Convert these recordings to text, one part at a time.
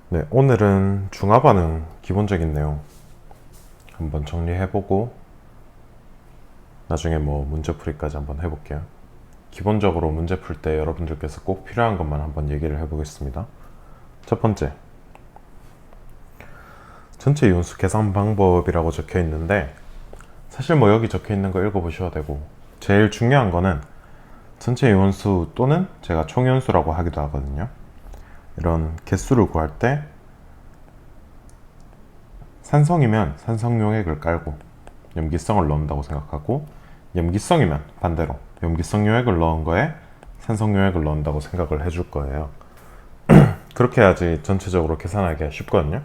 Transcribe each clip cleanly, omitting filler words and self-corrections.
네, 오늘은 중화 반응 기본적인 내용 한번 정리해보고 나중에 뭐 문제풀이까지 한번 해볼게요. 기본적으로 문제 풀 때 여러분들께서 꼭 필요한 것만 한번 얘기를 해보겠습니다. 첫 번째, 전체 이온수 계산 방법이라고 적혀 있는데 사실 뭐 여기 적혀 있는 거 읽어보셔도 되고, 제일 중요한 거는 전체 이온수 또는 제가 총이온수라고 하기도 하거든요. 이런 개수를 구할 때 산성이면 산성 용액을 깔고 염기성을 넣는다고 생각하고, 염기성이면 반대로 염기성 용액을 넣은 거에 산성 용액을 넣는다고 생각을 해줄 거예요. 그렇게 해야지 전체적으로 계산하기가 쉽거든요.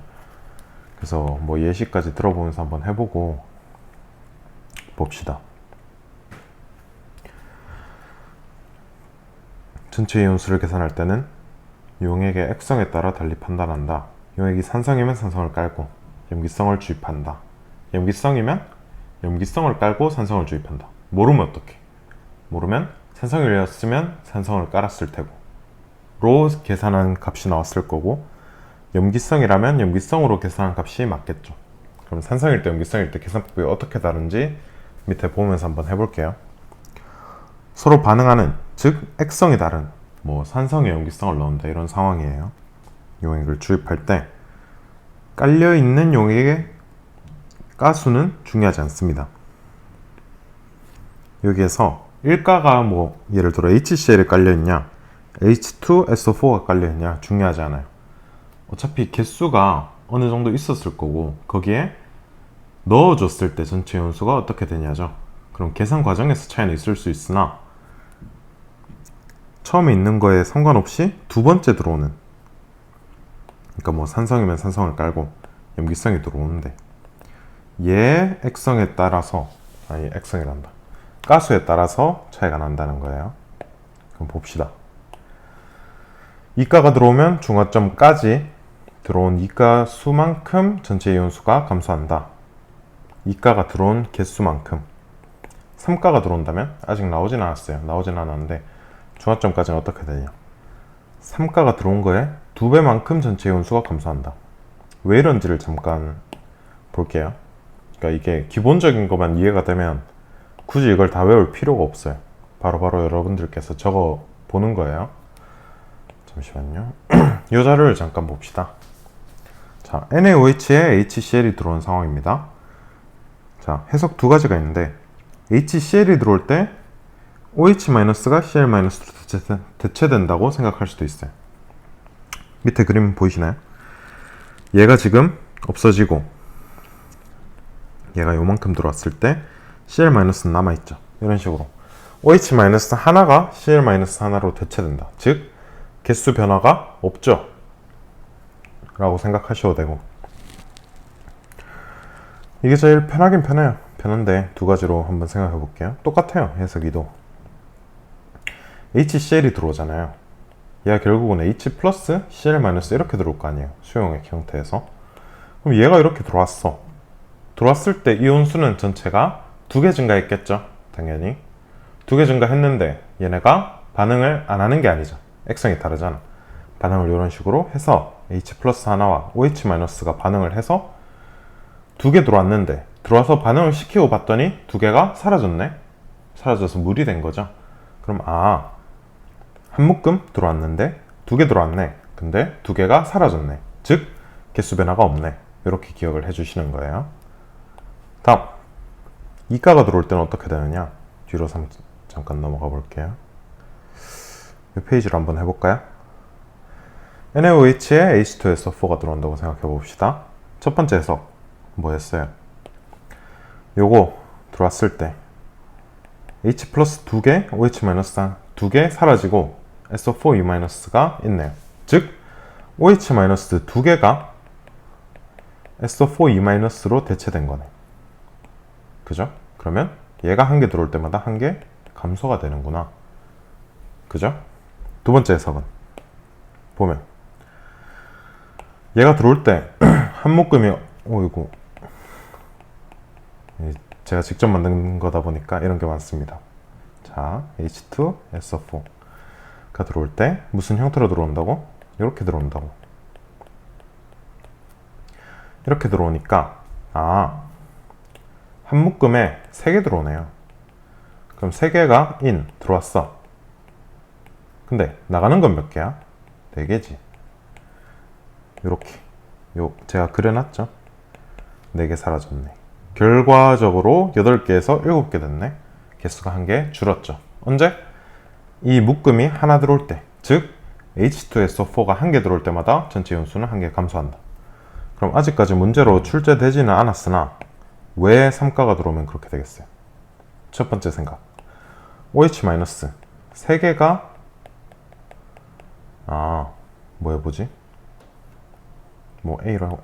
그래서 뭐 예시까지 들어보면서 한번 해보고 봅시다. 전체 이온수를 계산할 때는 용액의 액성에 따라 달리 판단한다. 용액이 산성이면 산성을 깔고 염기성을 주입한다. 염기성이면 염기성을 깔고 산성을 주입한다. 모르면 어떡해? 모르면 산성이었으면 산성을 깔았을 테고 로 계산한 값이 나왔을 거고, 염기성이라면 염기성으로 계산한 값이 맞겠죠. 그럼 산성일 때 염기성일 때 계산법이 어떻게 다른지 밑에 보면서 한번 해볼게요. 서로 반응하는, 즉 액성이 다른 뭐 산성에 염기성을 넣는다 이런 상황이에요. 용액을 주입할 때 깔려있는 용액의 가수는 중요하지 않습니다. 여기에서 일가가 뭐 예를 들어 HCl이 깔려있냐 H2SO4가 깔려있냐 중요하지 않아요. 어차피 개수가 어느 정도 있었을 거고 거기에 넣어줬을 때 전체 연수가 어떻게 되냐죠. 그럼 계산 과정에서 차이는 있을 수 있으나 처음에 있는 거에 상관없이 두 번째 들어오는, 그러니까 뭐 산성이면 산성을 깔고 염기성이 들어오는데 얘 액성에 따라서, 아니 액성이란다, 가수에 따라서 차이가 난다는 거예요. 그럼 봅시다. 이가가 들어오면 중화점까지 들어온 이가 수만큼 전체 이온수가 감소한다. 이가가 들어온 개수만큼. 3가가 들어온다면 아직 나오진 않았어요. 나오진 않았는데 중화점까지는 어떻게 되냐, 3가가 들어온 거에 2배만큼 전체 이온수가 감소한다. 왜 이런지를 잠깐 볼게요. 그러니까 이게 기본적인 것만 이해가 되면 굳이 이걸 다 외울 필요가 없어요. 바로바로 여러분들께서 적어 보는 거예요. 잠시만요. 이 자료를 잠깐 봅시다. 자, NaOH에 HCl이 들어온 상황입니다. 자, 해석 두 가지가 있는데 HCl이 들어올 때 OH-가 Cl-로 대체된다고 생각할 수도 있어요. 밑에 그림 보이시나요? 얘가 지금 없어지고 얘가 요만큼 들어왔을 때 Cl-는 남아있죠. 이런 식으로 OH- 하나가 Cl- 하나로 대체된다. 즉 개수 변화가 없죠 라고 생각하셔도 되고, 이게 제일 편하긴 편해요. 편한데 두 가지로 한번 생각해 볼게요. 똑같아요. 해석이도 HCl이 들어오잖아요. 얘가 결국은 H 플러스 Cl 마이너스 이렇게 들어올 거 아니에요. 수용액 형태에서. 그럼 얘가 이렇게 들어왔어. 들어왔을 때 이온수는 전체가 2개 증가했겠죠. 당연히 2개 증가했는데 얘네가 반응을 안 하는 게 아니죠. 액성이 다르잖아. 반응을 이런 식으로 해서 H 플러스 하나와 OH 마이너스가 반응을 해서 2개 들어왔는데, 들어와서 반응을 시키고 봤더니 2개가 사라졌네. 사라져서 물이 된 거죠. 그럼 한 묶음 들어왔는데 2개 들어왔네. 근데 2개가 사라졌네. 즉 개수 변화가 없네. 이렇게 기억을 해주시는 거예요. 다음, 이가가 들어올 때는 어떻게 되느냐, 뒤로 잠깐 넘어가 볼게요. 이 페이지로 한번 해볼까요? NaOH에 H2SO4가 들어온다고 생각해 봅시다. 첫 번째 해석 뭐였어요? 요거 들어왔을 때 H 플러스 2개, OH 마이너스 2개 사라지고 SO4E-가 있네요. 즉 OH 마이너스 2개가 SO4E-로 대체된 거네. 그죠? 그러면 얘가 한 개 들어올 때마다 한 개 감소가 되는구나. 그죠? 두 번째 해석은 보면 얘가 들어올 때 한 묶음이, 이거 제가 직접 만든 거다 보니까 이런 게 많습니다. 자, H2SO4가 들어올 때 무슨 형태로 들어온다고? 이렇게 들어온다고. 이렇게 들어오니까 한 묶음에 3개 들어오네요. 그럼 3개가 in 들어왔어. 근데 나가는 건 몇 개야? 4개지. 요렇게 제가 그려놨죠? 4개 사라졌네. 결과적으로 8개에서 7개 됐네. 개수가 1개 줄었죠. 언제? 이 묶음이 하나 들어올 때, 즉 H2SO4가 1개 들어올 때마다 전체 이온수는 1개 감소한다. 그럼 아직까지 문제로 출제되지는 않았으나 왜 3가가 들어오면 그렇게 되겠어요? 첫 번째 생각, OH- 3개가 뭐지?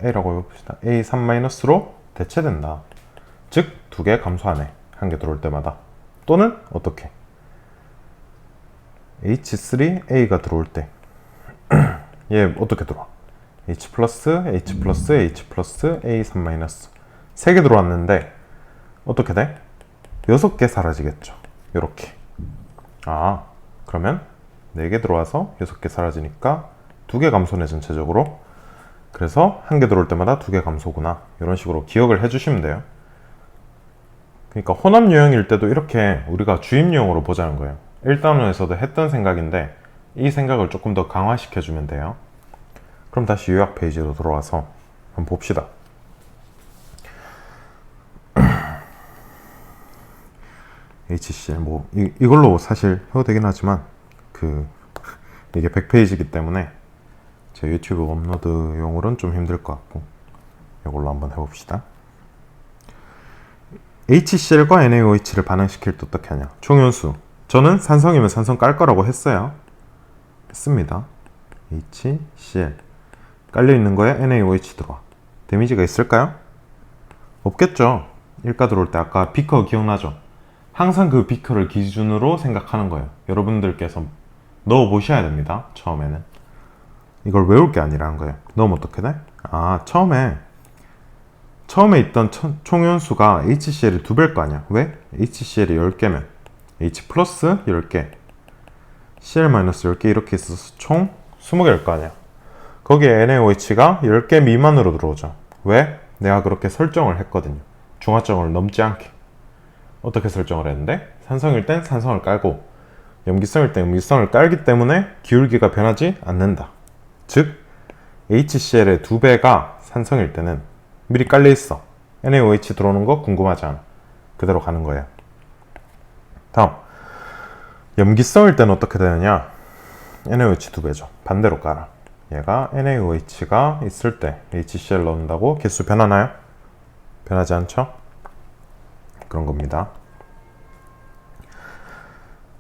A라고 해봅시다. A3-로 대체된다. 즉 2개 감소하네. 1개 들어올 때마다. 또는 어떻게? H3A가 들어올 때 얘 어떻게 들어와? H+, H+, H+, A3-. 3개 들어왔는데 어떻게 돼? 6개 사라지겠죠. 요렇게. 그러면 4개 들어와서 6개 사라지니까 2개 감소네 전체적으로. 그래서 1개 들어올 때마다 2개 감소구나. 이런 식으로 기억을 해주시면 돼요. 그러니까 혼합 유형일 때도 이렇게 우리가 주입 유형으로 보자는 거예요. 1단원에서도 했던 생각인데 이 생각을 조금 더 강화시켜주면 돼요. 그럼 다시 요약 페이지로 돌아와서 한번 봅시다. HCl 이걸로 사실 해도 되긴 하지만 이게 100페이지이기 때문에 제 유튜브 업로드용으로는 좀 힘들 것 같고 이걸로 한번 해봅시다. HCl과 NaOH를 반응시킬 때 어떻게 하냐? 총연수. 저는 산성이면 산성 깔 거라고 했어요. 했습니다. HCl 깔려있는 거에 NaOH 들어와. 데미지가 있을까요? 없겠죠. 1가 들어올 때 아까 비커 기억나죠? 항상 그 비커를 기준으로 생각하는 거예요. 여러분들께서 넣어 보셔야 됩니다. 처음에는 이걸 외울 게 아니라는 거예요. 넣으면 어떻게 돼? 처음에 있던 총연수가 HCl이 2배일 거 아니야. 왜? HCl이 10개면 H 플러스 10개 Cl 마이너스 10개 이렇게 있어서 총 20개일 거 아니야. 거기에 NaOH가 10개 미만으로 들어오죠. 왜? 내가 그렇게 설정을 했거든요. 중화점을 넘지 않게. 어떻게 설정을 했는데? 산성일 땐 산성을 깔고 염기성일 땐 염기성을 깔기 때문에 기울기가 변하지 않는다. 즉 HCl의 2배가 산성일 때는 미리 깔려 있어. NaOH 들어오는 거 궁금하지 않아. 그대로 가는 거예요. 다음, 염기성일 때는 어떻게 되느냐? NaOH 2배죠. 반대로 깔아. 얘가 NaOH가 있을 때 HCl 넣는다고 개수 변하나요? 변하지 않죠? 그런 겁니다.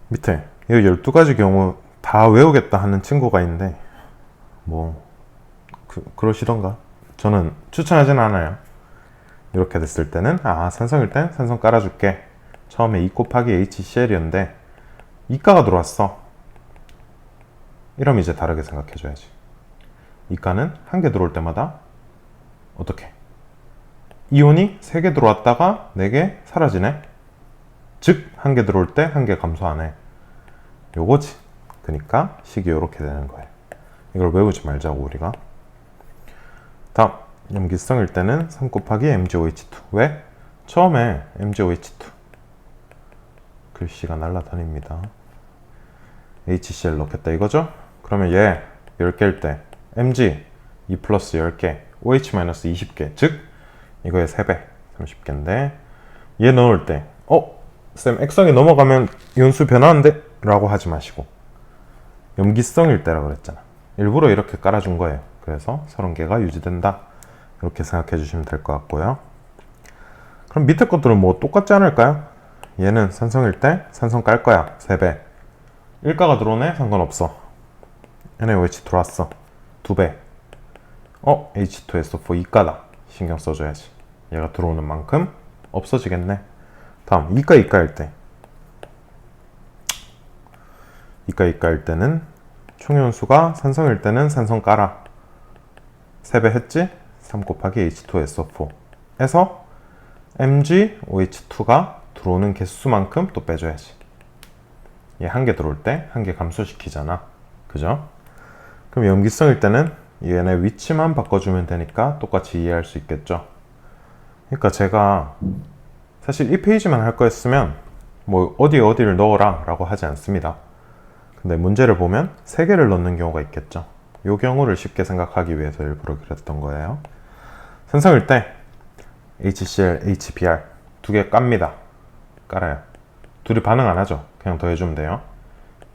밑에 이 12가지 경우 다 외우겠다 하는 친구가 있는데 그러시던가. 저는 추천하진 않아요. 이렇게 됐을 때는 산성일 땐 산성 깔아줄게. 처음에 2 곱하기 HCl이었는데 2가가 들어왔어. 이러면 이제 다르게 생각해줘야지. 2가는 1개 들어올 때마다 어떻게? 이온이 3개 들어왔다가 4개 사라지네. 즉 1개 들어올 때 1개 감소하네. 요거지. 그러니까 식이 요렇게 되는 거예요. 이걸 외우지 말자고 우리가. 다음, 염기성일 때는 3 곱하기 MgOH2. 왜? 처음에 MgOH2 글씨가 날라다닙니다. HCl 넣겠다 이거죠? 그러면 얘 10개일 때 Mg 2 플러스 10개 OH 마이너스 20개 즉 이거의 3배 30개인데 얘 넣을 때 쌤 액성이 넘어가면 이온수 변하는데? 라고 하지 마시고 염기성일 때라 그랬잖아. 일부러 이렇게 깔아준 거예요. 그래서 30개가 유지된다. 이렇게 생각해 주시면 될 것 같고요. 그럼 밑에 것들은 똑같지 않을까요? 얘는 산성일 때 산성 깔 거야. 3배. 1가가 들어오네? 상관없어. NaOH 들어왔어. 2배. H2SO4 2가다. 신경 써줘야지. 얘가 들어오는 만큼 없어지겠네. 다음 2가일 때 2가일 때는 총연수가 산성일 때는 산성 깔아. 3배 했지? 3 곱하기 H2SO4 에서 MgOH2가 들어오는 개수만큼 또 빼줘야지. 얘 1개 들어올 때 1개 감소시키잖아. 그죠? 그럼 염기성일 때는 얘네 위치만 바꿔주면 되니까 똑같이 이해할 수 있겠죠. 그러니까 제가 사실 이 페이지만 할 거였으면 뭐 어디를 넣어라 라고 하지 않습니다. 근데 문제를 보면 3개를 넣는 경우가 있겠죠. 이 경우를 쉽게 생각하기 위해서 일부러 그렸던 거예요. 산성일 때 HCl, HBr 2개 깝니다. 깔아요. 둘이 반응 안 하죠. 그냥 더해주면 돼요.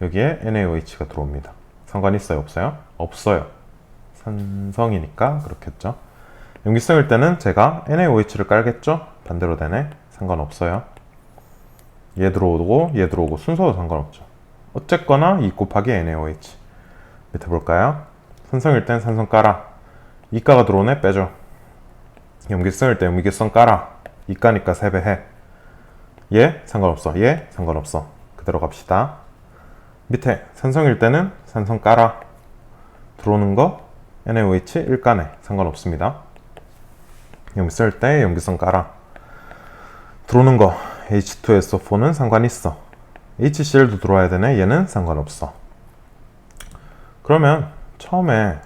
여기에 NaOH가 들어옵니다. 상관 있어요? 없어요? 없어요. 산성이니까 그렇겠죠. 염기성일 때는 제가 NaOH를 깔겠죠? 반대로 되네. 상관없어요. 얘 들어오고 순서도 상관없죠. 어쨌거나 2 곱하기 NaOH. 밑에 볼까요? 산성일 땐 산성 깔아. 이가가 들어오네? 빼줘. 염기성일 때 염기성 깔아. 이가니까 3배 해. 얘 상관없어. 얘 상관없어. 그대로 갑시다. 밑에 산성일 때는 산성 깔아. 들어오는 거 NaOH 1가네. 상관없습니다. 염기성일 때 염기성 깔아. 들어오는 거 H2SO4는 상관 있어. HCl도 들어와야 되네. 얘는 상관없어. 그러면 처음에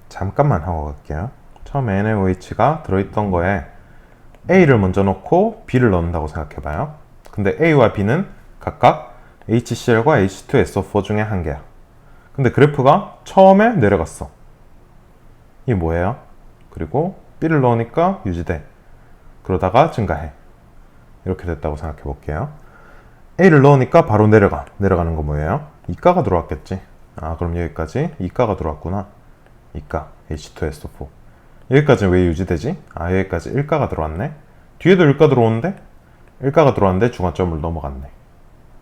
잠깐만 하고 갈게요. 처음에 NaOH가 들어있던 거에 A를 먼저 넣고 B를 넣는다고 생각해봐요. 근데 A와 B는 각각 HCl과 H2SO4 중에 한 개야. 근데 그래프가 처음에 내려갔어. 이게 뭐예요? 그리고 B를 넣으니까 유지돼. 그러다가 증가해. 이렇게 됐다고 생각해 볼게요. A를 넣으니까 바로 내려가는 거 뭐예요? 이가가 들어왔겠지. 아, 그럼 여기까지 이가가 들어왔구나. 이가 H2SO4. 여기까지는 왜 유지되지? 아, 여기까지 1가가 들어왔네. 뒤에도 1가 들어오는데 1가가 들어왔는데 중화점을 넘어갔네.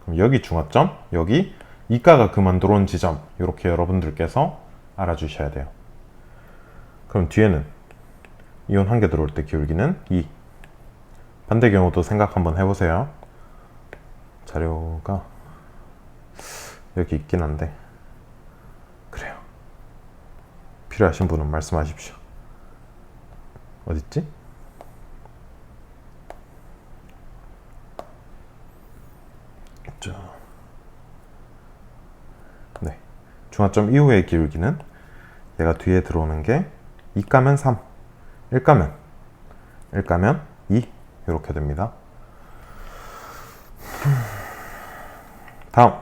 그럼 여기 중화점, 여기 이가가 그만 들어온 지점, 이렇게 여러분들께서 알아주셔야 돼요. 그럼 뒤에는 이온 한 개 들어올 때 기울기는 2. 반대 경우도 생각 한번 해보세요. 자료가 여기 있긴 한데 그래요. 필요하신 분은 말씀하십시오. 어딨지? 있죠. 네. 중화점 이후의 기울기는 얘가 뒤에 들어오는 게 2가면 3, 1가면 2 이렇게 됩니다. 다음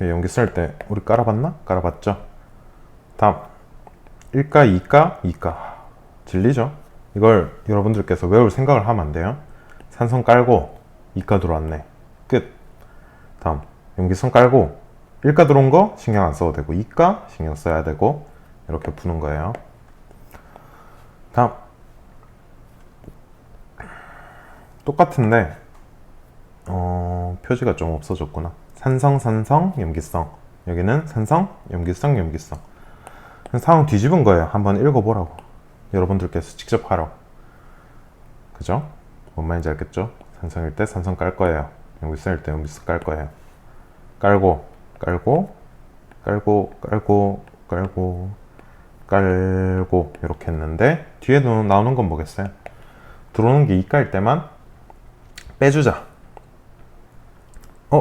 염기 쓸 때 우리 깔아봤나? 깔아봤죠? 다음 1가, 2가, 2가 진리죠? 이걸 여러분들께서 외울 생각을 하면 안 돼요. 산성 깔고 2가 들어왔네. 끝. 다음 염기성 깔고 1가 들어온 거 신경 안 써도 되고 2가 신경 써야 되고 이렇게 푸는 거예요. 다음 똑같은데 표지가 좀 없어졌구나. 산성, 염기성. 여기는 산성, 염기성. 상황 뒤집은 거예요. 한번 읽어보라고. 여러분들께서 직접 하라고. 그죠? 뭔 말인지 알겠죠? 산성일 때 산성 깔 거예요. 염기성일 때 염기성 깔 거예요. 깔고 이렇게 했는데 뒤에 나오는 건 뭐겠어요? 들어오는 게 2가일 때만 빼주자.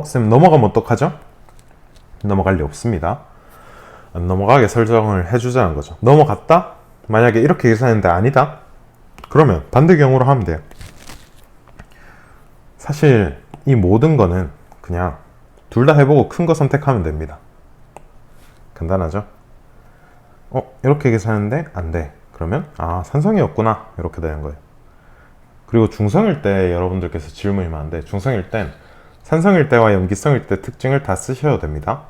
쌤 넘어가면 어떡하죠? 넘어갈 리 없습니다. 안 넘어가게 설정을 해주자는 거죠. 넘어갔다? 만약에 이렇게 계산했는데 아니다? 그러면 반대 경우로 하면 돼요. 사실 이 모든 거는 그냥 둘 다 해보고 큰 거 선택하면 됩니다. 간단하죠? 이렇게 계산했는데 안 돼. 그러면 산성이었구나. 이렇게 되는 거예요. 그리고 중성일 때 여러분들께서 질문이 많은데 중성일 땐 산성일 때와 염기성일 때 특징을 다 쓰셔도 됩니다.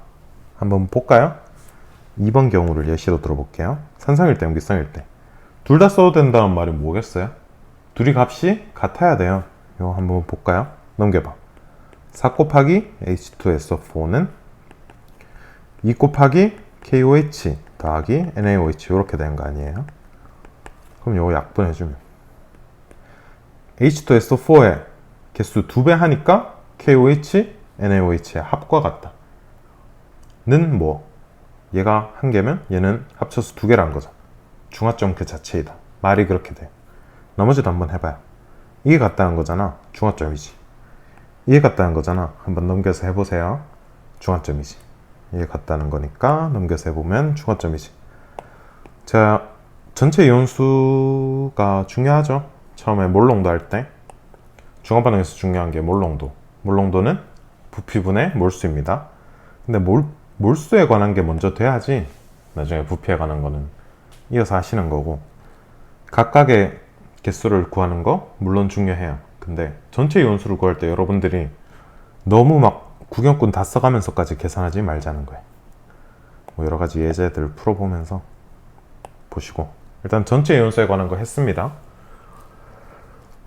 한번 볼까요? 2번 경우를 예시로 들어볼게요. 산성일 때, 염기성일 때. 둘 다 써도 된다는 말이 뭐겠어요? 둘이 값이 같아야 돼요. 이거 한번 볼까요? 넘겨봐. 4 곱하기 H2SO4는 2 곱하기 KOH 더하기 NaOH 이렇게 되는 거 아니에요? 그럼 이거 약분해주면 H2SO4의 개수 2배 하니까 KOH, NaOH의 합과 같다. 는 뭐? 얘가 한 개면 얘는 합쳐서 2개란 거죠. 중화점 그 자체이다. 말이 그렇게 돼. 나머지도 한번 해봐요. 이게 같다는 거잖아. 중화점이지. 이게 같다는 거잖아. 한번 넘겨서 해보세요. 중화점이지. 얘 같다는 거니까 넘겨서 해보면 중화점이지. 자, 전체 이온수가 중요하죠. 처음에 몰농도 할 때 중화반응에서 중요한 게 몰농도. 몰농도는 부피분의 몰수입니다. 근데 몰수에 관한 게 먼저 돼야지 나중에 부피에 관한 거는 이어서 하시는 거고, 각각의 개수를 구하는 거 물론 중요해요. 근데 전체 이온수를 구할 때 여러분들이 너무 막 구경꾼 다 써가면서까지 계산하지 말자는 거예요. 뭐 여러 가지 예제들 풀어보면서 보시고, 일단 전체 이온수에 관한 거 했습니다.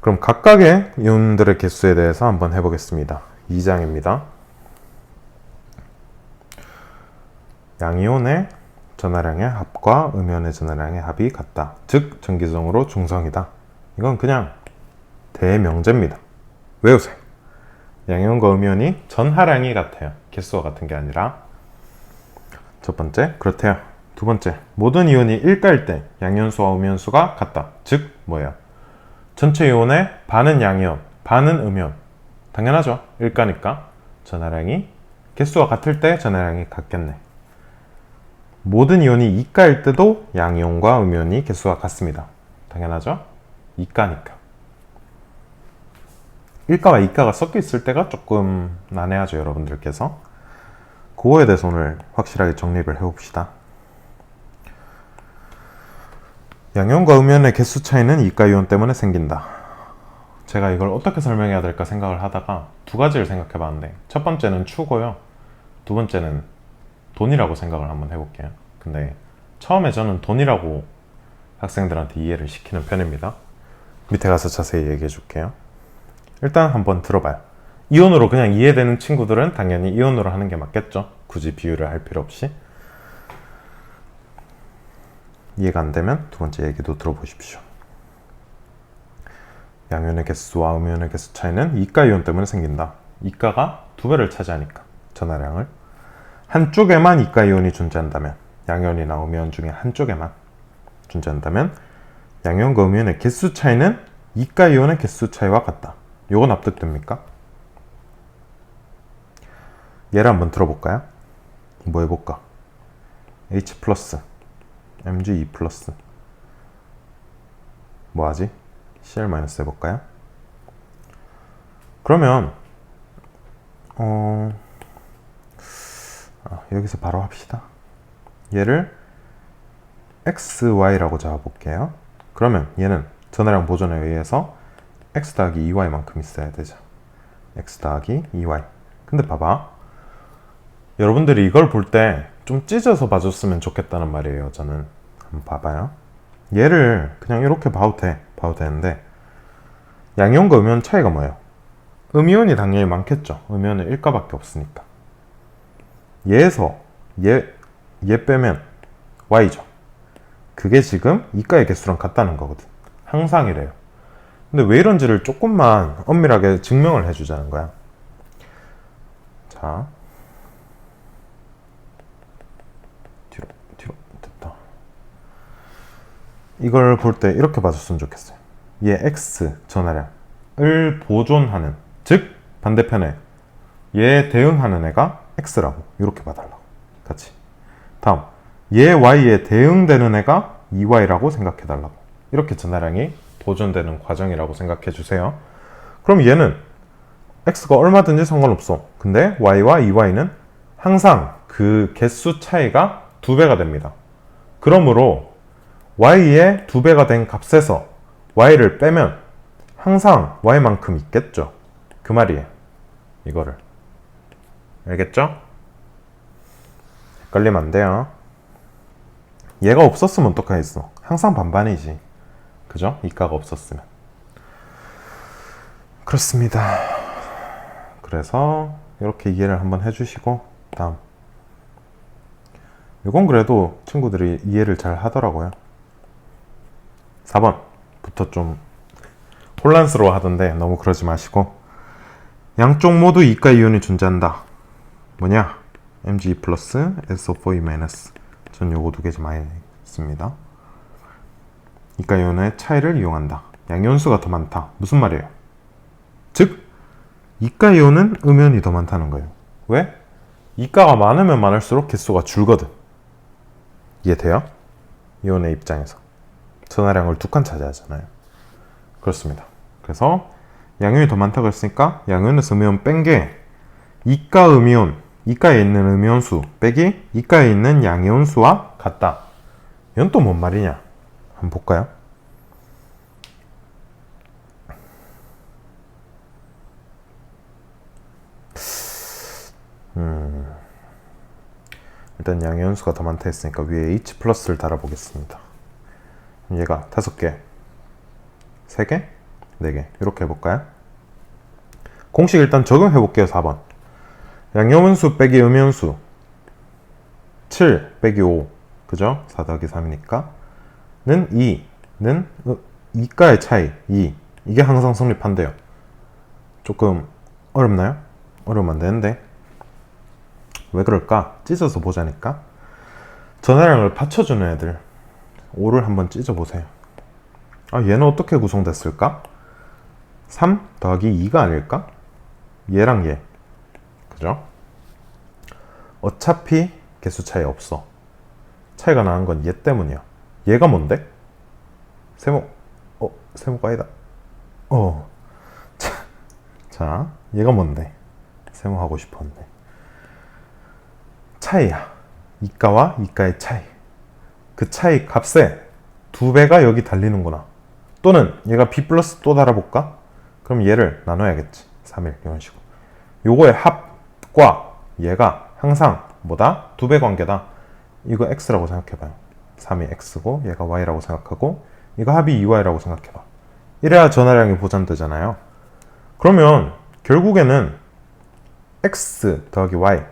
그럼 각각의 이온들의 개수에 대해서 한번 해보겠습니다. 2장입니다. 양이온의 전하량의 합과 음이온의 전하량의 합이 같다. 즉 전기성으로 중성이다. 이건 그냥 대명제입니다. 외우세요. 양이온과 음이온이 전하량이 같아요. 개수가 같은 게 아니라. 첫 번째, 그렇대요. 두 번째, 모든 이온이 1가일 때 양이온수와 음이온수가 같다. 즉 뭐예요? 전체 이온의 반은 양이온, 반은 음이온. 당연하죠. 1가니까 전하량이 개수가 같을 때 전하량이 같겠네. 모든 이온이 2가일 때도 양이온과 음이온이 개수가 같습니다. 당연하죠. 2가니까. 1가와 2가가 섞여 있을 때가 조금 난해하죠, 여러분들께서. 그거에 대해서 오늘 확실하게 정립을 해봅시다. 양이온과 음이온의 개수 차이는 2가 이온 때문에 생긴다. 제가 이걸 어떻게 설명해야 될까 생각을 하다가 두 가지를 생각해 봤는데, 첫 번째는 추고요. 두 번째는 돈이라고 생각을 한번 해볼게요. 근데 처음에 저는 돈이라고 학생들한테 이해를 시키는 편입니다. 밑에 가서 자세히 얘기해 줄게요. 일단 한번 들어봐요. 이온으로 그냥 이해되는 친구들은 당연히 이온으로 하는 게 맞겠죠. 굳이 비유를 할 필요 없이. 이해가 안 되면 두 번째 얘기도 들어보십시오. 양이온의 개수와 음이온의 개수 차이는 2가 이온 때문에 생긴다. 2가가 2배를 차지하니까 전하량을. 한쪽에만 2가 이온이 존재한다면, 양이온이나 음이온 중에 한쪽에만 존재한다면 양이온과 음이온의 개수 차이는 2가 이온의 개수 차이와 같다. 요거 납득됩니까? 얘를 한번 들어볼까요? 뭐 해볼까? H 플러스 Mg2 플러스 뭐하지? Cl 마이너스 해볼까요? 그러면 여기서 바로 합시다. 얘를 XY라고 잡아볼게요. 그러면 얘는 전하량 보존에 의해서 X 더하기 2Y만큼 있어야 되죠. X 더하기 2Y. 근데 봐봐. 여러분들이 이걸 볼 때 좀 찢어서 봐줬으면 좋겠다는 말이에요. 저는 한번 봐봐요. 얘를 그냥 이렇게 봐도 되는데, 양이온과 음이온 차이가 뭐예요? 음이온이 당연히 많겠죠. 음이온은 1가밖에 없으니까. 얘에서 얘 빼면 Y죠. 그게 지금 2가의 개수랑 같다는 거거든. 항상 이래요. 근데 왜 이런지를 조금만 엄밀하게 증명을 해주자는 거야. 자, 뒤로 됐다. 이걸 볼 때 이렇게 봐줬으면 좋겠어요. 얘 X 전하량을 보존하는, 즉 반대편에 얘 대응하는 애가 X라고 이렇게 봐달라고. 같이. 다음, 얘 Y에 대응되는 애가 2Y라고 생각해달라고. 이렇게 전하량이 보존되는 과정이라고 생각해 주세요. 그럼 얘는 X가 얼마든지 상관없어. 근데 Y와 2Y는 항상 그 개수 차이가 2배가 됩니다. 그러므로 Y의 2배가 된 값에서 Y를 빼면 항상 Y만큼 있겠죠. 그 말이에요. 이거를. 알겠죠? 헷갈리면 안 돼요. 얘가 없었으면 어떡하겠어? 항상 반반이지. 그죠? 이가가 없었으면. 그렇습니다. 그래서 이렇게 이해를 한번 해주시고, 다음. 이건 그래도 친구들이 이해를 잘 하더라고요. 4번부터 좀 혼란스러워 하던데 너무 그러지 마시고, 양쪽 모두 이가 이온이 존재한다. 뭐냐? Mg 플러스 SO4E 마이너스. 전 요거 두 개 좀 많이 씁니다. 이가 이온의 차이를 이용한다. 양이온수가 더 많다. 무슨 말이에요? 즉 이가 이온은 음이온이 더 많다는 거예요. 왜? 이가가 많으면 많을수록 개수가 줄거든. 이해돼요? 이온의 입장에서 전하량을 2칸 차지하잖아요. 그렇습니다. 그래서 양이온이 더 많다고 했으니까 양이온에서 음이온 뺀 게 이가 음이온, 이가에 있는 음이온 수 빼기 이가에 있는 양이온 수와 같다. 이건 또 뭔 말이냐? 한번 볼까요? 일단 양이온 수가 더 많다 했으니까 위에 H 플러스를 달아보겠습니다. 얘가 5개, 3개, 4개 이렇게 해볼까요? 공식 일단 적용해볼게요. 4번 양이온수 빼기 음이온수 7 빼기 5 그죠? 4 더하기 3이니까 는 2는 이가의 차이 2 이게 항상 성립한대요. 조금 어렵나요? 어려우면 안 되는데 왜 그럴까? 찢어서 보자니까. 전하량을 받쳐주는 애들 5를 한번 찢어보세요. 아, 얘는 어떻게 구성됐을까? 3 더하기 2가 아닐까? 얘랑 얘 그죠? 어차피 개수 차이 없어. 차이가 나는 건 얘 때문이야. 얘가 뭔데? 세모 세모가 아니다. 자 얘가 뭔데? 세모 하고 싶었는데 차이야. 이가와 이가의 차이. 그 차이 값에 2배가 여기 달리는구나. 또는 얘가 B 플러스 또 달아볼까? 그럼 얘를 나눠야겠지. 3일 이런 식으로. 요거의 합과 얘가 항상 뭐다? 2배 관계다. 이거 X라고 생각해봐요. 3이 X고 얘가 Y라고 생각하고 이거 합이 2Y라고 생각해봐. 이래야 전하량이 보장되잖아요. 그러면 결국에는 X 더하기 Y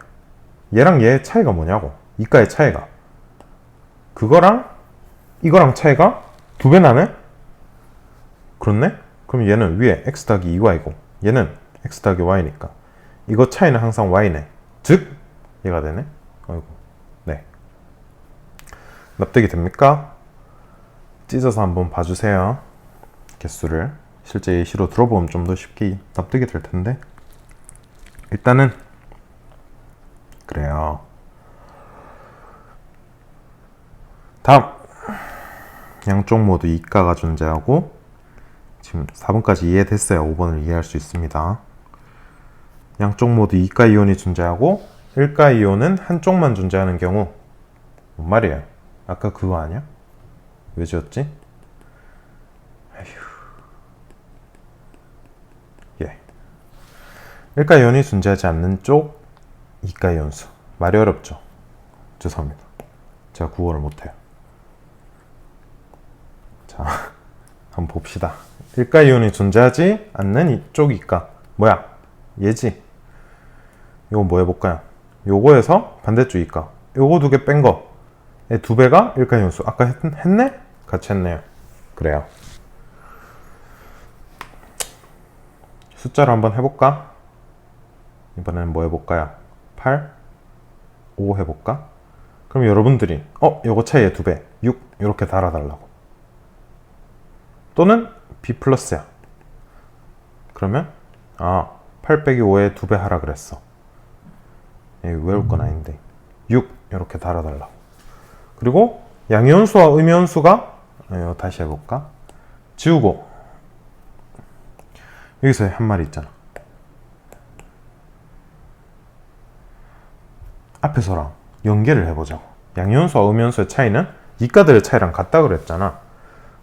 얘랑 얘의 차이가 뭐냐고. 이가의 차이가 그거랑 이거랑 차이가 2배 나네? 그렇네? 그럼 얘는 위에 X 더하기 2Y고 얘는 X 더하기 Y니까 이거 차이는 항상 Y네. 즉 얘가 되네. 아이고. 네. 납득이 됩니까? 찢어서 한번 봐주세요. 개수를 실제 예시로 들어보면 좀 더 쉽게 납득이 될 텐데 일단은 그래요. 다음 양쪽 모두 이가가 존재하고 지금 4번까지 이해됐어야 5번을 이해할 수 있습니다. 양쪽 모두 이가 이온이 존재하고 1가 이온은 한쪽만 존재하는 경우 뭔 말이에요? 아까 그거 아니야? 왜 지었지? 아휴. 예. 1가 이온이 존재하지 않는 쪽 이가 이온수. 말이 어렵죠? 죄송합니다. 제가 국어를 못해요. 자, 한번 봅시다. 1가 이온이 존재하지 않는 이쪽 이가 뭐야? 얘지. 요거 뭐 해볼까요? 요거에서 반대쪽 이가 요거 2개 뺀 거 2배가 1가 이온수. 아까 했네? 같이 했네요. 그래요. 숫자로 한번 해볼까? 이번에는 뭐 해볼까요? 8, 5 해볼까? 그럼 여러분들이 요거 차이에 2배 6 이렇게 달아달라고. 또는 B 플러스야. 그러면 8 빼기 5에 2배 하라 그랬어. 외울 건 아닌데 6 이렇게 달아달라고. 그리고 양이온수와 음이온수가 다시 해볼까? 지우고 여기서 한 말이 있잖아. 앞에서랑 연계를 해보자고. 양이온수와 음이온수의 차이는 이가들의 차이랑 같다 그랬잖아.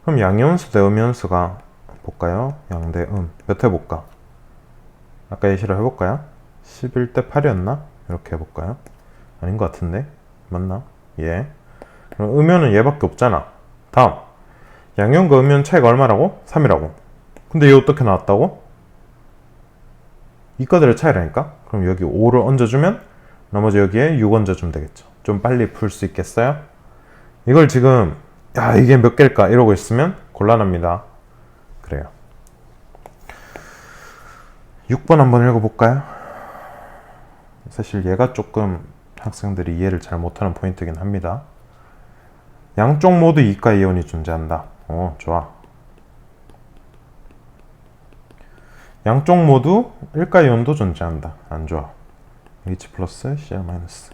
그럼 양이온수 대 음이온수가 볼까요? 양 대 몇 해볼까? 아까 예시로 해볼까요? 11대 8이었나? 이렇게 해볼까요? 아닌 것 같은데? 맞나? 예. 그럼 음이온은 얘밖에 없잖아. 다음 양이온과 음이온 차이가 얼마라고? 3이라고. 근데 얘 어떻게 나왔다고? 이가들의 차이라니까? 그럼 여기 5를 얹어주면 나머지 여기에 6 얹어주면 되겠죠. 좀 빨리 풀 수 있겠어요? 이걸 지금 이게 몇 개일까? 이러고 있으면 곤란합니다. 그래요. 6번 한번 읽어볼까요? 사실 얘가 조금 학생들이 이해를 잘 못하는 포인트긴 합니다. 양쪽 모두 이가 이온이 존재한다. 좋아. 양쪽 모두 1가 이온도 존재한다. 안 좋아. H 플러스 Cl 마이너스.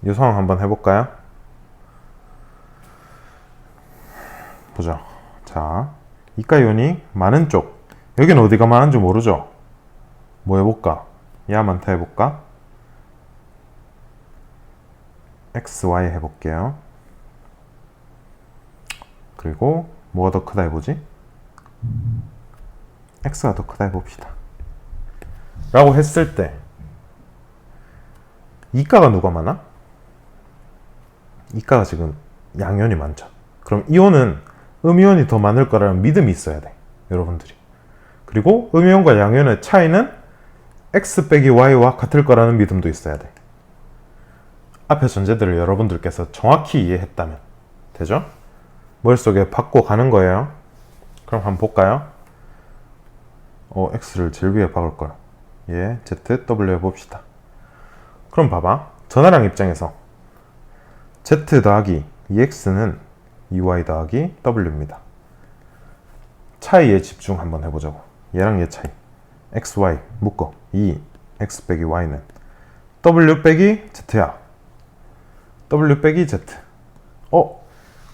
이 상황 한번 해볼까요? 보죠. 자, 이가이온이 많은 쪽. 여기는 어디가 많은지 모르죠? 뭐 해볼까? 야 많다 해볼까? X, Y 해볼게요. 그리고 뭐가 더 크다 해보지? X가 더 크다 해봅시다. 라고 했을 때 이가가 누가 많아? 이가가 지금 양이온이 많죠. 그럼 이온은 음이온이 더 많을 거라는 믿음이 있어야 돼, 여러분들이. 그리고 음이온과 양이온의 차이는 X 빼기 Y와 같을 거라는 믿음도 있어야 돼. 앞의 전제들을 여러분들께서 정확히 이해했다면 되죠? 머릿속에 박고 가는 거예요. 그럼 한번 볼까요? X를 제일 위에 박을걸. 예, Z, W 해봅시다. 그럼 봐봐. 전화량 입장에서 Z 더하기 EX는 EY 더하기 W입니다. 차이에 집중 한번 해보자고. 얘랑 얘 차이. X, Y 묶어. X 빼기 Y는 W 빼기 Z야. W 빼기 Z.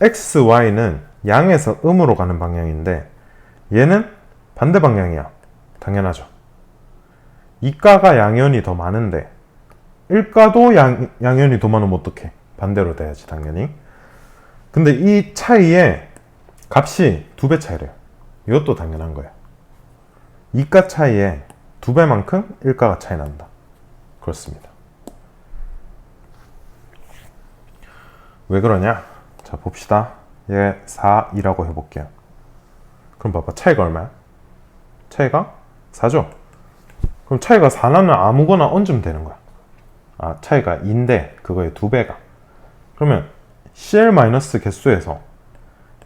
X, Y는 양에서 음으로 가는 방향인데 얘는 반대 방향이야. 당연하죠. 이가가 양이온이 더 많은데 일가도 양이온이 더 많으면 어떡해? 반대로 돼야지 당연히. 근데 이 차이의 값이 2배 차이래요. 이것도 당연한 거예요. 이가 차이에 2배만큼 일가가 차이 난다. 그렇습니다. 왜 그러냐? 자, 봅시다. 얘 4이라고 해볼게요. 그럼 봐봐. 차이가 얼마야? 차이가 4죠? 그럼 차이가 4나는 아무거나 얹으면 되는 거야. 차이가 2인데 그거의 2배가. 그러면 Cl 마이너스 개수에서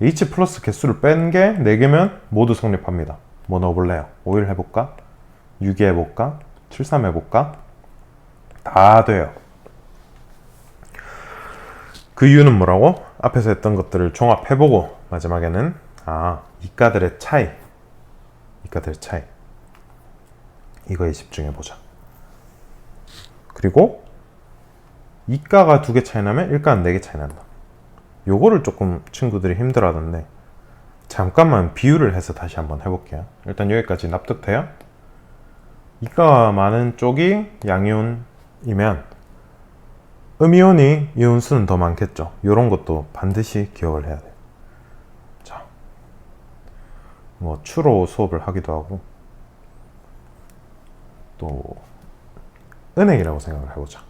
H 플러스 개수를 뺀 게 4개면 모두 성립합니다. 뭐 넣어볼래요? 5일 해볼까? 6이 해볼까? 7, 3 해볼까? 다 돼요. 그 이유는 뭐라고? 앞에서 했던 것들을 종합해보고 마지막에는 이가들의 차이 이거에 집중해보자. 그리고 이가가 2개 차이 나면 일가는 4개 차이 난다. 요거를 조금 친구들이 힘들어하던데 잠깐만 비유를 해서 다시 한번 해볼게요. 일단 여기까지 납득돼요? 이가가 많은 쪽이 양이온이면 음이온이 이온수는 더 많겠죠. 이런 것도 반드시 기억을 해야 돼요. 자, 뭐 추로 수업을 하기도 하고 또 은행이라고 생각을 해보자.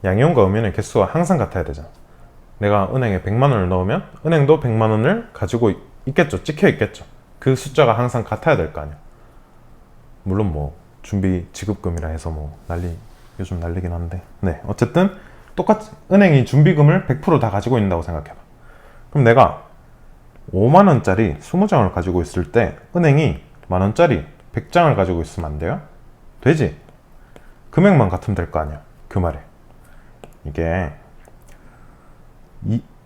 양이온과 음이온의 개수가 항상 같아야 되잖아. 내가 은행에 100만 원을 넣으면 은행도 100만 원을 가지고 있겠죠. 찍혀 있겠죠. 그 숫자가 항상 같아야 될 거 아니야. 물론 뭐 준비 지급금이라 해서 뭐 요즘 난리긴 한데, 네, 어쨌든 똑같이 은행이 준비금을 100% 다 가지고 있다고 생각해봐. 그럼 내가 5만 원짜리 20장을 가지고 있을 때 은행이 만 원짜리 100장을 가지고 있으면 안 돼요? 되지? 금액만 같으면 될 거 아니야. 그 말에 이게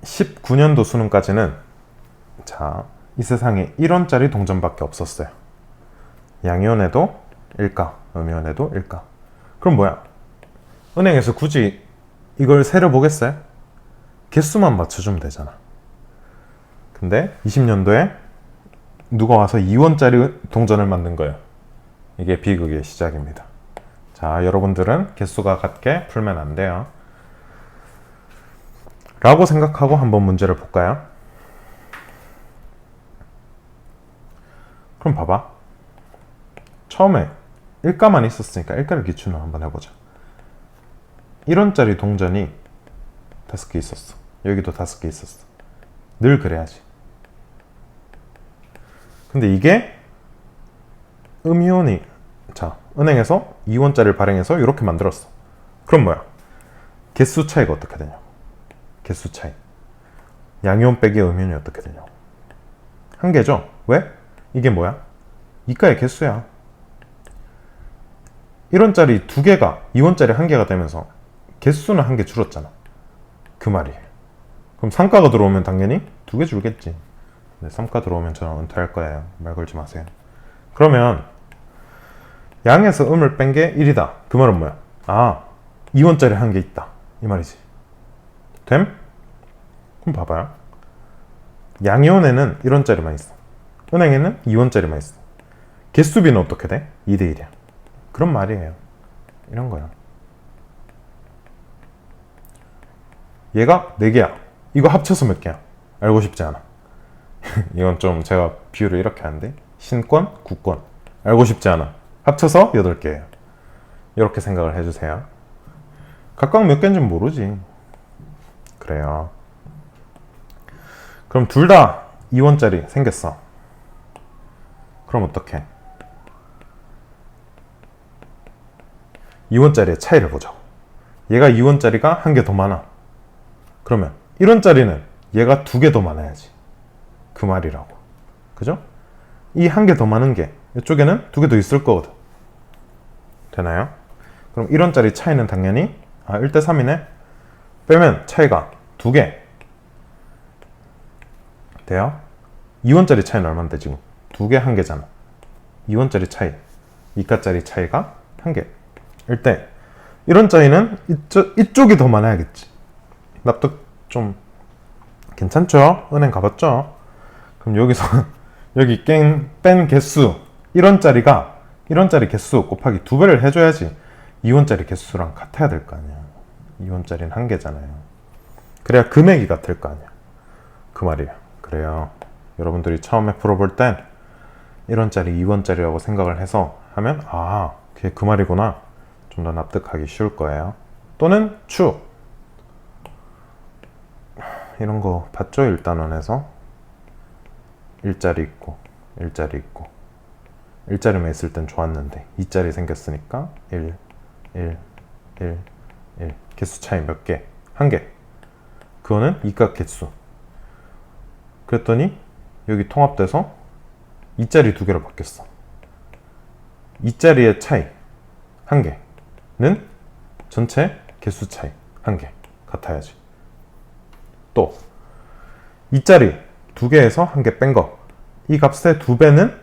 19년도 수능까지는 이 세상에 1원짜리 동전밖에 없었어요. 양이온에도 일가, 음이온에도 일가. 그럼 뭐야? 은행에서 굳이 이걸 세려 보겠어요? 개수만 맞춰주면 되잖아. 근데 20년도에 누가 와서 2원짜리 동전을 만든 거예요. 이게 비극의 시작입니다. 자, 여러분들은 개수가 같게 풀면 안 돼요. 라고 생각하고 한번 문제를 볼까요? 그럼 봐봐. 처음에 일가만 있었으니까 일가를 기준으로 한번 해보자. 1원짜리 동전이 5개 있었어. 여기도 5개 있었어. 늘 그래야지. 근데 이게 음이온이 은행에서 2원짜리를 발행해서 이렇게 만들었어. 그럼 뭐야? 개수 차이가 어떻게 되냐? 개수 차이. 양이온 빼기 음이온이 어떻게 되냐? 한 개죠? 왜? 이게 뭐야? 이가의 개수야. 1원짜리 2개가 2원짜리 1개가 되면서 개수는 1개 줄었잖아. 그 말이에요. 그럼 3가가 들어오면 당연히 2개 줄겠지. 근데 3가 들어오면 저는 은퇴할 거예요. 말 걸지 마세요. 그러면 양에서 음을 뺀 게 1이다. 그 말은 뭐야? 아, 2원짜리 한 개 있다. 이 말이지. 됨? 그럼 봐봐요. 양이온에는 1원짜리만 있어. 은행에는 2원짜리만 있어. 개수비는 어떻게 돼? 2대 1이야. 그런 말이에요. 이런 거야. 얘가 4개야. 이거 합쳐서 몇 개야? 알고 싶지 않아. 이건 좀 제가 비유를 이렇게 하는데, 신권, 구권. 알고 싶지 않아. 합쳐서 8개예요. 이렇게 생각을 해주세요. 각각 몇 개인지는 모르지. 그래요. 그럼 둘 다 2원짜리 생겼어. 그럼 어떡해? 2원짜리의 차이를 보자고. 얘가 2원짜리가 한 개 더 많아. 그러면 1원짜리는 얘가 2개 더 많아야지. 그 말이라고. 그죠? 이 한 개 더 많은 게 이쪽에는 2개 더 있을 거거든. 되나요? 그럼 1원짜리 차이는 당연히 1대 3이네? 빼면 차이가 2개. 돼요? 2원짜리 차이는 얼마인데 지금? 2개 1개잖아. 2원짜리 차이, 2가짜리 차이가 1개. 일 때 1원짜리는 이쪽이 더 많아야겠지. 납득 좀 괜찮죠? 은행 가봤죠? 그럼 여기서 여기 뺀 개수 1원짜리 개수 곱하기 2배를 해줘야지 2원짜리 개수랑 같아야 될 거 아니야. 2원짜리는 1개잖아요. 그래야 금액이 같을 거 아니야. 그 말이에요. 그래요. 여러분들이 처음에 풀어볼 땐 1원짜리, 2원짜리라고 생각을 해서 하면 그게 그 말이구나. 좀 더 납득하기 쉬울 거예요. 또는 추 이런 거 봤죠? 1단원에서 1짜리 있고 1짜리 있고 1짜리만 있을 땐 좋았는데 2짜리 생겼으니까 1, 1, 1, 1 개수 차이 몇 개? 1개. 그거는 이각 개수. 그랬더니 여기 통합돼서 2짜리 2개로 바뀌었어. 2짜리의 차이 1개는 전체 개수 차이 1개 같아야지. 또 2짜리 2개에서 1개 뺀 거, 이 값의 2배는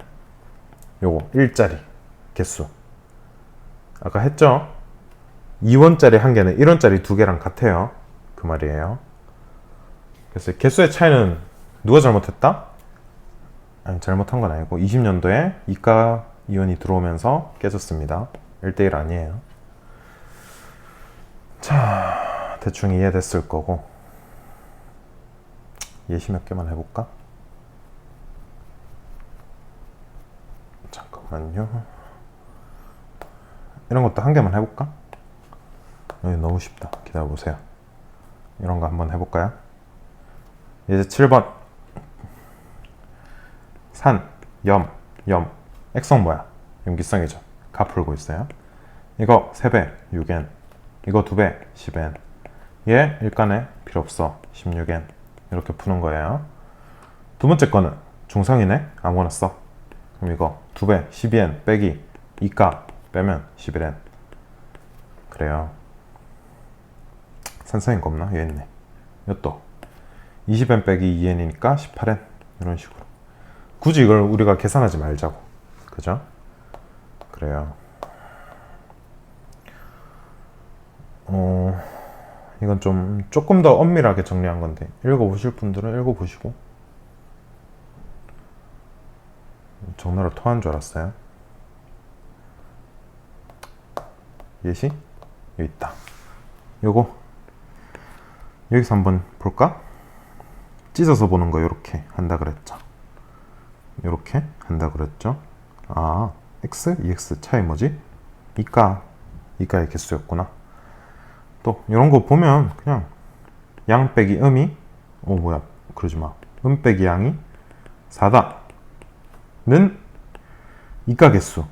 요거 1짜리 개수. 아까 했죠? 2원짜리 1개는 1원짜리 2개랑 같아요. 그 말이에요. 그래서 개수의 차이는 누가 잘못했다? 아니, 잘못한 건 아니고 20년도에 이가 이온이 들어오면서 깨졌습니다. 1대1 아니에요. 자, 대충 이해됐을 거고 예시 몇 개만 해볼까? 잠깐만요. 이런 것도 한 개만 해볼까? 여기 너무 쉽다. 기다려보세요. 이런 거 한번 해볼까요? 이제 7번 산, 염, 액성 뭐야? 염기성이죠. 가 풀고 있어요. 이거 3배 6n, 이거 2배 10n, 얘 일간에 필요 없어 16n. 이렇게 푸는 거예요. 두 번째 거는 중성이네. 아무거나 써. 그럼 이거 2배 12n 빼기 2가 빼면 11n. 그래요. 산성인 거 없나? 얘 있네. 이것도 20n 빼기 2n이니까 18n. 이런 식으로. 굳이 이걸 우리가 계산하지 말자고. 그죠? 그래요. 이건 좀 조금 더 엄밀하게 정리한 건데 읽어보실 분들은 읽어보시고. 적나라 토한 줄 알았어요. 예시? 여기 있다. 요거 여기서 한번 볼까? 찢어서 보는 거 요렇게 한다 그랬죠. 요렇게 한다 그랬죠. x, ex 차이 뭐지? 이가의 개수였구나. 또 이런 거 보면 그냥 양 빼기 음이 뭐야 그러지 마. 음 빼기 양이 4다는 이가 개수.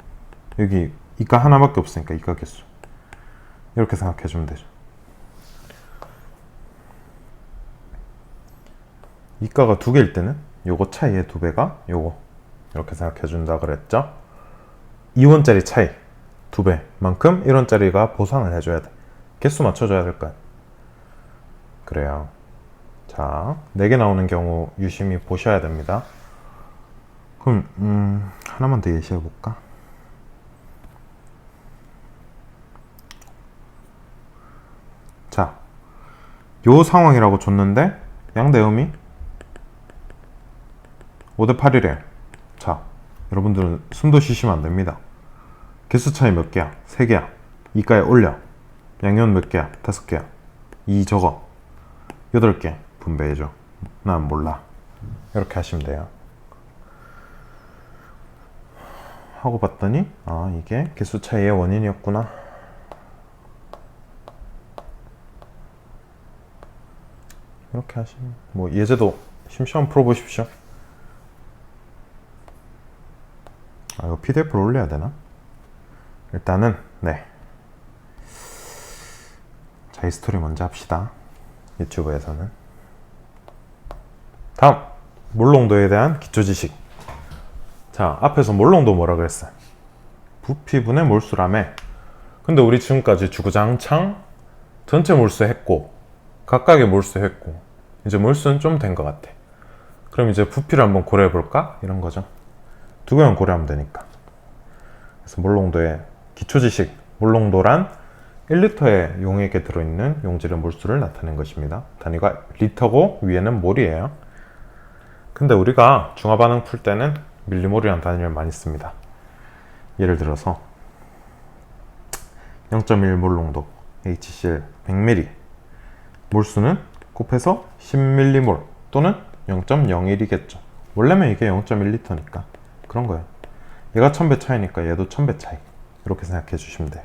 여기 이가 하나밖에 없으니까 이가 개수. 이렇게 생각해 주면 되죠. 이가가 2개일 때는 요거 차이의 2배가 요거. 이렇게 생각해 준다 그랬죠. 2원짜리 차이 2배만큼 1원짜리가 보상을 해줘야 돼. 개수 맞춰줘야 될 거야. 그래요. 자, 4개 나오는 경우 유심히 보셔야 됩니다. 그럼 하나만 더 예시해 볼까? 자, 요 상황이라고 줬는데 양대음이 5대 8이래. 자, 여러분들은 숨도 쉬시면 안 됩니다. 개수 차이 몇 개야? 3개야. 이가에 올려. 양이온 몇 개야? 5개야. 2 적어. 8개 분배해줘. 난 몰라. 이렇게 하시면 돼요. 하고 봤더니 아, 이게 개수 차이의 원인이었구나. 이렇게 하시면 뭐 예제도 심시한 풀어보십시오. 아, 이거 PDF로 올려야 되나? 일단은 네, 자, 히스토리 먼저 합시다. 유튜브에서는. 다음, 몰롱도에 대한 기초지식. 자, 앞에서 몰롱도 뭐라 그랬어요? 부피분의 몰수라며. 근데 우리 지금까지 주구장창 전체 몰수 했고 각각의 몰수 했고 이제 몰수는 좀 된 것 같아. 그럼 이제 부피를 한번 고려해 볼까? 이런 거죠. 두 개만 고려하면 되니까. 그래서 몰롱도의 기초지식, 몰롱도란 1리터의 용액에 들어있는 용질의 몰수를 나타낸 것입니다. 단위가 리터고 위에는 몰이에요. 근데 우리가 중화반응 풀 때는 밀리몰이라는 단위를 많이 씁니다. 예를 들어서 0.1 몰롱도 HCl 100ml 몰수는 곱해서 10mm몰 또는 0.01이겠죠. 원래는 이게 0.1리터니까 그런 거예요. 얘가 1000배 차이니까 얘도 1000배 차이. 이렇게 생각해 주시면 돼요.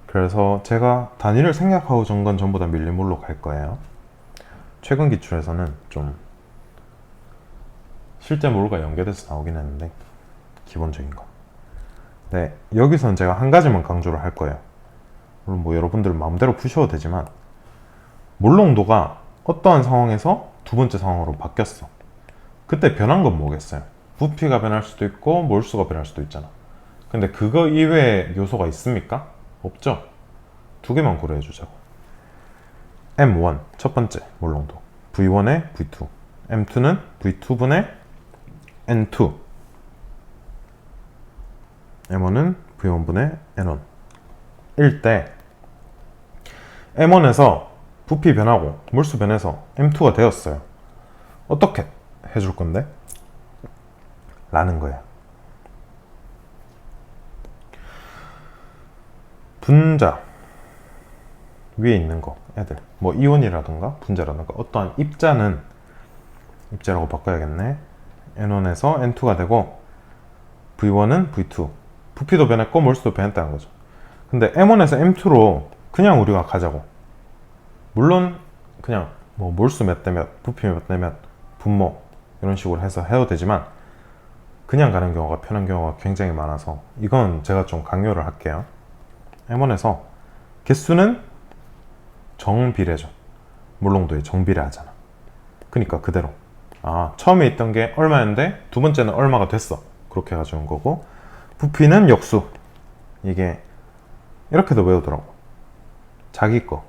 그래서 제가 단위를 생략하고 전 건 전부 다 밀리몰로 갈 거예요. 최근 기출에서는 좀 실제 몰과 연계돼서 나오긴 했는데 기본적인 거. 네, 여기서는 제가 한 가지만 강조를 할 거예요. 물론 뭐 여러분들 마음대로 푸셔도 되지만 몰롱도가 어떠한 상황에서 두 번째 상황으로 바뀌었어. 그때 변한 건 뭐겠어요? 부피가 변할 수도 있고 몰수가 변할 수도 있잖아. 근데 그거 이외에 요소가 있습니까? 없죠? 두 개만 고려해 주자고. M1 첫 번째 몰롱도 V1의 V2, M2는 V2분의 N2, M1은 V1분의 N1 일 때 M1에서 부피 변하고 몰수 변해서 M2가 되었어요. 어떻게 해줄 건데? 라는 거예요. 분자 위에 있는 거 애들 뭐 이온이라든가 분자라든가 어떠한 입자는 입자라고 바꿔야겠네. N1에서 N2가 되고 V1은 V2 부피도 변했고 몰수도 변했다는 거죠. 근데 M1에서 M2로 그냥 우리가 가자고. 물론 그냥 뭐 몰수 몇 대 몇 부피 몇 대 몇 분모 이런 식으로 해서 해도 되지만 그냥 가는 경우가 편한 경우가 굉장히 많아서 이건 제가 좀 강요를 할게요. M1에서 개수는 정비례죠. 몰롱도에 정비례하잖아. 그러니까 그대로 아, 처음에 있던 게 얼마였는데 두 번째는 얼마가 됐어. 그렇게 가져온 거고 부피는 역수. 이게 이렇게도 외우더라고. 자기 거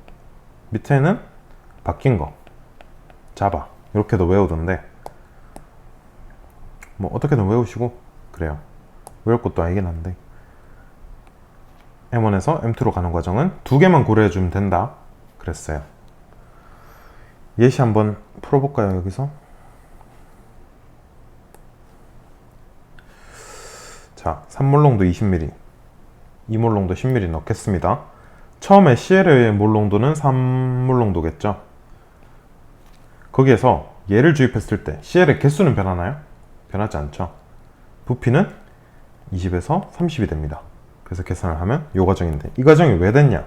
밑에는 바뀐 거 잡아. 이렇게도 외우던데 뭐 어떻게든 외우시고 그래요. 외울 것도 아니긴 한데 M1에서 M2로 가는 과정은 두 개만 고려해주면 된다 그랬어요. 예시 한번 풀어볼까요? 여기서 자, 3몰롱도 20ml 2몰롱도 10ml 넣겠습니다. 처음에 CL의 몰롱도는 3몰롱도겠죠. 거기에서 얘를 주입했을 때 CL의 개수는 변하나요? 변하지 않죠. 부피는 20에서 30이 됩니다. 그래서 계산을 하면 이 과정인데 이 과정이 왜 됐냐?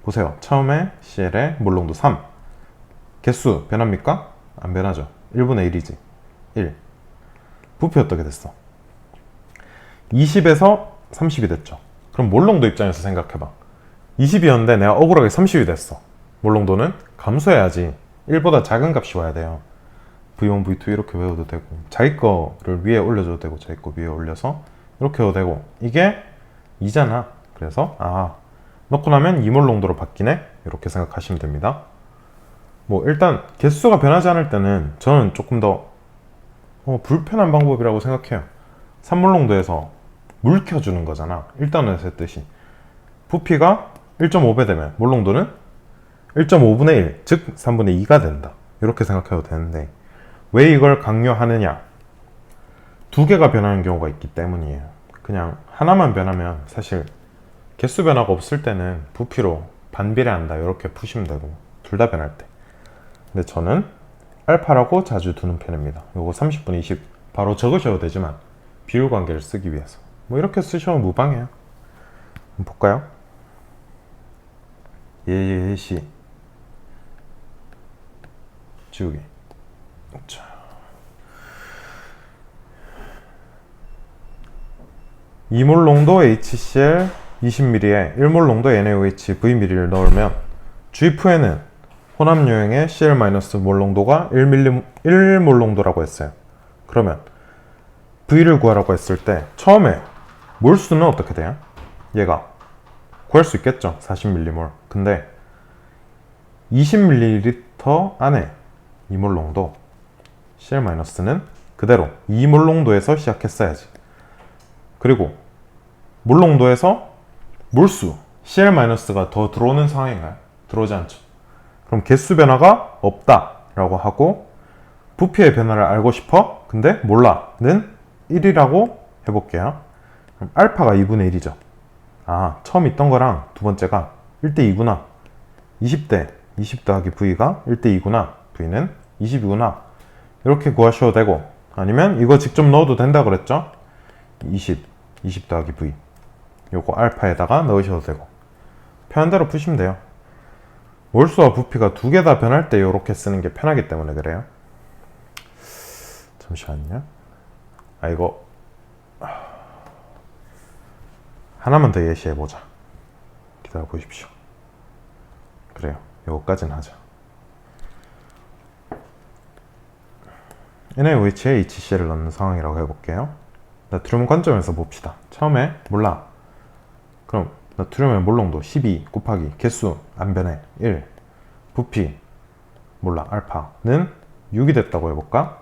보세요. 처음에 CL의 몰롱도 3 개수 변합니까? 안 변하죠. 1분의 1이지. 1 부피 어떻게 됐어? 20에서 30이 됐죠. 그럼 몰롱도 입장에서 생각해봐. 20이었는데 내가 억울하게 30이 됐어. 몰롱도는 감소해야지 1보다 작은 값이 와야 돼요. V1, V2 이렇게 외워도 되고 자기 거를 위에 올려줘도 되고 자기 거 위에 올려서 이렇게 해도 되고 이게 2잖아. 그래서 아, 넣고 나면 2몰롱도로 바뀌네? 이렇게 생각하시면 됩니다. 뭐 일단 개수가 변하지 않을 때는 저는 조금 더 불편한 방법이라고 생각해요. 3몰롱도에서 물 켜주는 거잖아. 1단원에서 했듯이 부피가 1.5배 되면 몰롱도는 1.5분의 1, 즉 3분의 2가 된다. 이렇게 생각해도 되는데 왜 이걸 강요하느냐? 두 개가 변하는 경우가 있기 때문이에요. 그냥 하나만 변하면 사실 개수 변화가 없을 때는 부피로 반비례한다 이렇게 푸시면 되고 둘 다 변할 때. 근데 저는 알파라고 자주 두는 편입니다. 요거 30분 20 바로 적으셔도 되지만 비율 관계를 쓰기 위해서 뭐 이렇게 쓰셔도 무방해요. 한번 볼까요? 예시 지우개. 자. 이몰 농도 HCl 20ml에 1몰 농도 NaOH Vml를 넣으면 주입후에는 혼합유형의 Cl-몰 농도가 1몰 농도라고 했어요. 그러면 V를 구하라고 했을 때 처음에 몰수는 어떻게 돼요? 얘가 구할 수 있겠죠. 40m몰. 근데 20ml 안에 2몰 농도 Cl-는 그대로 2몰 농도에서 시작했어야지. 그리고 몰 농도에서 몰수 Cl-가 더 들어오는 상황인가요? 들어오지 않죠. 그럼 개수 변화가 없다 라고 하고 부피의 변화를 알고 싶어? 근데 몰라는 1이라고 해볼게요. 그럼 알파가 2분의 1이죠. 아, 처음 있던 거랑 두 번째가 1대2구나. 20대 20 더하기 V가 1대2구나. V는 20이구나. 이렇게 구하셔도 되고 아니면 이거 직접 넣어도 된다 그랬죠? 20 더하기 V 요거 알파에다가 넣으셔도 되고 편한 대로 푸시면 돼요. 몰수와 부피가 두 개 다 변할 때 이렇게 쓰는 게 편하기 때문에 그래요. 잠시만요. 아 이거 하나만 더 예시해보자. 기다려 보십시오. 그래요. 요거까지는 하자. NaOH에 HCl을 넣는 상황이라고 해볼게요. 나트륨 관점에서 봅시다. 처음에 몰라. 그럼 나트륨의 몰농도 12 곱하기 개수 안 변해 1 부피 몰라 알파는 6이 됐다고 해볼까?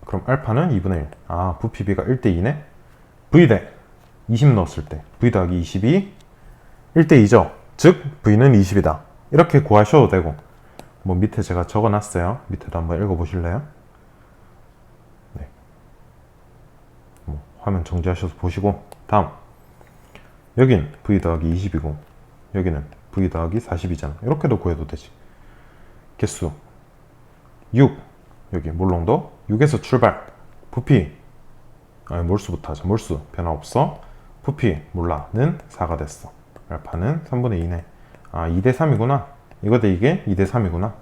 그럼 알파는 2분의 1. 아 부피 B가 1대2네. V 대 20 넣었을 때 V 더하기 20이 1대2죠. 즉 V는 20이다. 이렇게 구하셔도 되고 뭐 밑에 제가 적어놨어요. 밑에도 한번 읽어보실래요? 네. 뭐 화면 정지하셔서 보시고 다음 여긴 V 더하기 20이고 여기는 V 더하기 40이잖아. 이렇게도 구해도 되지. 개수 6 여기 몰농도 6에서 출발 부피 아니 몰수부터 하자. 몰수 변화 없어. 부피 몰라는 4가 됐어. 알파는 3분의 2네. 아 2대 3이구나. 이거 대 이게 2대 3이구나.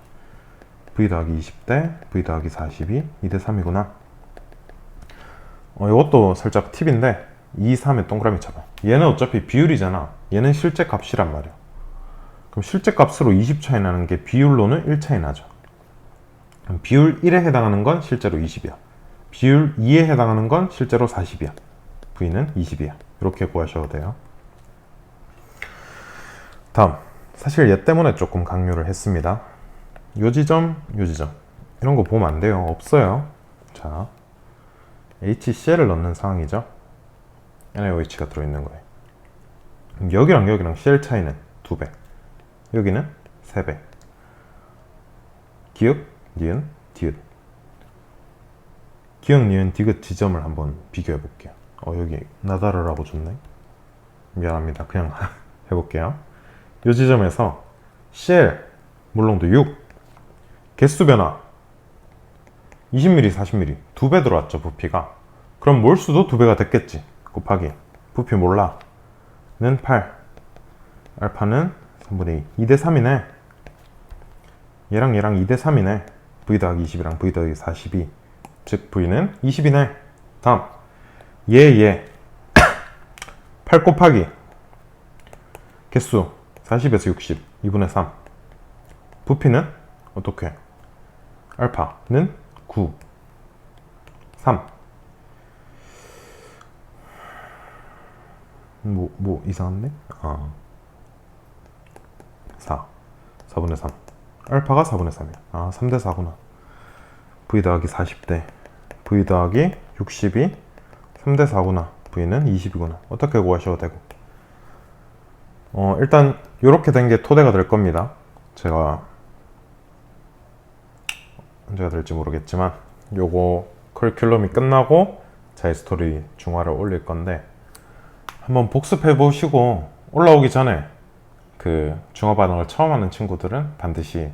V 더하기 20대 V 더하기 40이 2대 3이구나. 이것도 살짝 팁인데 2, 3에 동그라미 쳐봐. 얘는 어차피 비율이잖아. 얘는 실제 값이란 말이야. 그럼 실제 값으로 20 차이 나는 게 비율로는 1 차이 나죠. 그럼 비율 1에 해당하는 건 실제로 20이야. 비율 2에 해당하는 건 실제로 40이야. V는 20이야. 이렇게 구하셔도 돼요. 다음 사실 얘 때문에 조금 강요를 했습니다. 요 지점, 요 지점 이런 거 보면 안 돼요. 없어요. 자, HCl을 넣는 상황이죠. NaOH가 들어있는 거예요. 그럼 여기랑 Cl 차이는 2배, 여기는 3배. 기역, 니은, 디귿. 기역, 니은, 디귿 지점을 한번 비교해 볼게요. 여기 나다르라고 줬네. 미안합니다. 그냥 해볼게요. 이 지점에서 Cl 몰농도 6 개수 변화 20ml, 40ml 2배 들어왔죠. 부피가. 그럼 몰수도 2배가 됐겠지. 곱하기 부피 몰라는 8 알파는 3분의 2 2대 3이네. 얘랑 2대 3이네. V 더하기 20이랑 V 더하기 42 즉 V는 20이네. 다음 얘 8 곱하기 개수 40에서 60 2분의 3 부피는 어떻게? 알파는 9 3 뭐 이상한데? 4분의 3 알파가 4분의 3이야. 3대 4구나. V 더하기 40대 V 더하기 60이 3대 4구나. V는 20이구나. 어떻게 구하셔도 되고 일단 이렇게 된 게 토대가 될 겁니다. 제가 언제가 될지 모르겠지만 요거 커리큘럼이 끝나고 자의 스토리 중화를 올릴 건데 한번 복습해 보시고 올라오기 전에 그 중화 반응을 처음 하는 친구들은 반드시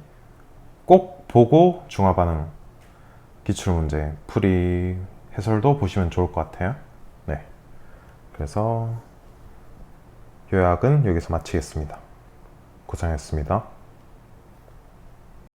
꼭 보고 중화 반응 기출문제 풀이 해설도 보시면 좋을 것 같아요. 네, 그래서 요약은 여기서 마치겠습니다. 고생했습니다.